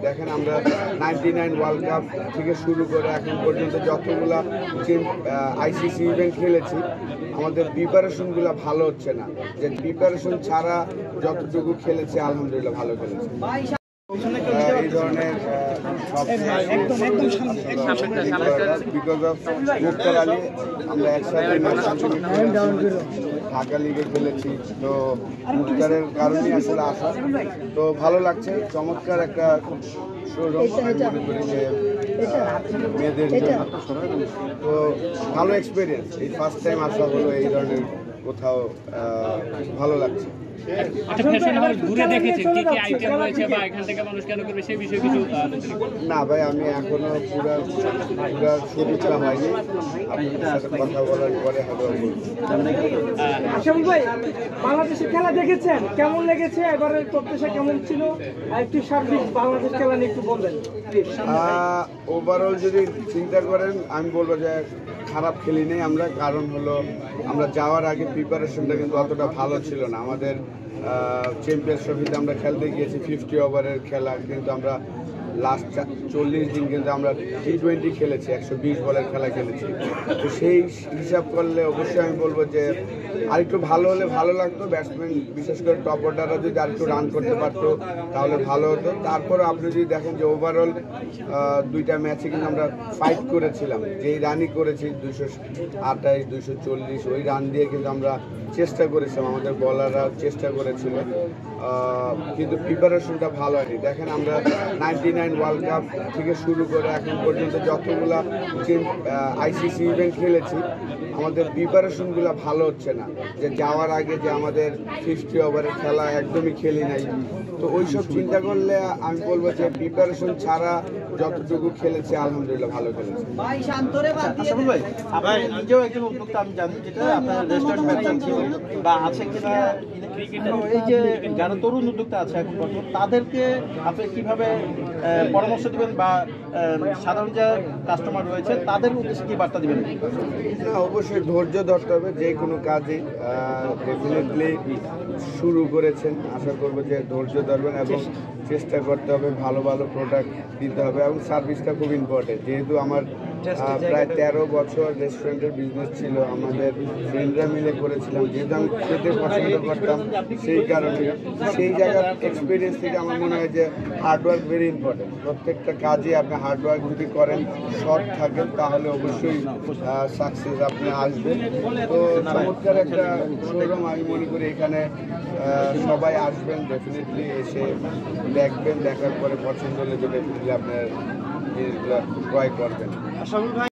দেখেন আমরা 99 world cup থেকে শুরু করে এখন পর্যন্ত যতগুলা আইসিসি ইভেন্ট খেলেছি আমাদের প্রিপারেশনগুলো ভালো হচ্ছে না, যে প্রিপারেশন ছাড়া যতটুকু খেলেছি আলহামদুলিল্লাহ ভালো খেলেছি। এই ধরনের বিকজ অফ মুক্তার আলী আমরা একসাথে ঢাকা লিগে খেলেছি, তো মুক্তারের কারণেই আসলে আসা, তো ভালো লাগছে। চমৎকার একটা শোরুম মনে করি যে মেয়েদের জন্য, তো ভালো এক্সপিরিয়েন্স। এই ফার্স্ট টাইম আসা হলো এই ধরনের কোথাও, ভালো লাগছে। না ভাই, আমি এখনো পুরা সুবিধা হয়নি, আপনাদের সাথে কথা বলার পরে হবে। আশাফুল ভাই, বাংলাদেশের খেলা দেখেছেন, কেমন লেগেছে? এবারের প্রত্যাশা কেমন ছিল? একটু সার্বিক বাংলাদেশ খেলা নিয়ে একটু বলবেন। ওভারঅল যদি চিন্তা করেন আমি বলবো যে খারাপ খেলি নেই আমরা, কারণ হলো আমরা যাওয়ার আগে প্রিপারেশনটা কিন্তু অতটা ভালো ছিল না। আমাদের চ্যাম্পিয়ন্স ট্রফিতে আমরা খেলতে গিয়েছি 50 ওভারের খেলা, কিন্তু আমরা লাস্ট 40 দিন কিন্তু আমরা T20 খেলেছি, 120 বলের খেলা খেলেছি। তো সেই হিসাব করলে অবশ্যই আমি বলবো যে আরেকটু ভালো হলে ভালো লাগতো। ব্যাটসম্যান বিশেষ করে টপ অর্ডাররা যদি আরেকটু রান করতে পারতো তাহলে ভালো হতো। তারপরে আপনি যদি দেখেন যে ওভারঅল 2টা ম্যাচে কিন্তু আমরা ফাইট করেছিলাম, যেই রানই করেছি 228, 240, ওই রান দিয়ে কিন্তু আমরা চেষ্টা করেছিলাম, আমাদের বলাররা চেষ্টা করেছিল, কিন্তু প্রিপারেশনটা ভালো হয়নি। দেখেন আমরা 99 ওয়ার্ল্ড কাপ থেকে শুরু করে এখন পর্যন্ত যতগুলা আইসিসি ইভেন্ট খেলেছি আমাদের প্রিপারেশনগুলো ভালো হচ্ছে না, যে যাওয়ার আগে যে আমাদের 50 ওভারের খেলা একদমই খেলি নাই। তো ওইসব চিন্তা করলে আমি বলবো যে প্রিপারেশন ছাড়া যতটুকু খেলেছি আলহামদুলিল্লাহ ভালো খেলেছি। আশাফুল ভাই, আপনি নিজেও একজন উদ্যোক্তা, আমি জানি, যেটা আপনার রেস্টুরেন্ট ব্যবসা ছিল বা আছে কিনা, এই যে যারা তরুণ উদ্যোক্তা আছে এখন বর্তমান, তাদেরকে আপনি কিভাবে পরামর্শ দিবেন বা সাধারণ যে কাস্টমার রয়েছে তাদের উদ্দেশ্যে কি বার্তা দিবেন? না, অবশ্যই ধৈর্য ধরতে হবে যে কোনো কাজে। ডেফিনেটলি শুরু করেছেন, আশা করবো যে ধৈর্য ধরবেন এবং চেষ্টা করতে হবে, ভালো ভালো প্রোডাক্ট দিতে হবে এবং সার্ভিসটা খুব ইম্পর্টেন্ট। যেহেতু আমার প্রায় 13 বছর রেস্টুরেন্টের বিজনেস ছিল, আমাদের ফ্রেন্ডরা মিলে করেছিলাম, যেহেতু আমি খেতে পছন্দ করতাম, সেই কারণে সেই জায়গার এক্সপিরিয়েন্স থেকে আমার মনে হয় যে হার্ডওয়ার্ক ভেরি ইম্পর্টেন্ট। প্রত্যেকটা কাজে আপনি হার্ডওয়ার্ক যদি করেন, শর্ট থাকেন, তাহলে অবশ্যই সাকসেস আপনি আসবেন। তো চমৎকার একটা শোরুম, আমি মনে করি এখানে সবাই আসবেন, ডেফিনেটলি এসে দেখবেন, দেখার পরে পছন্দ হলে ডেফিনেটলি আপনার জিনিসগুলো ক্রয় করবেন।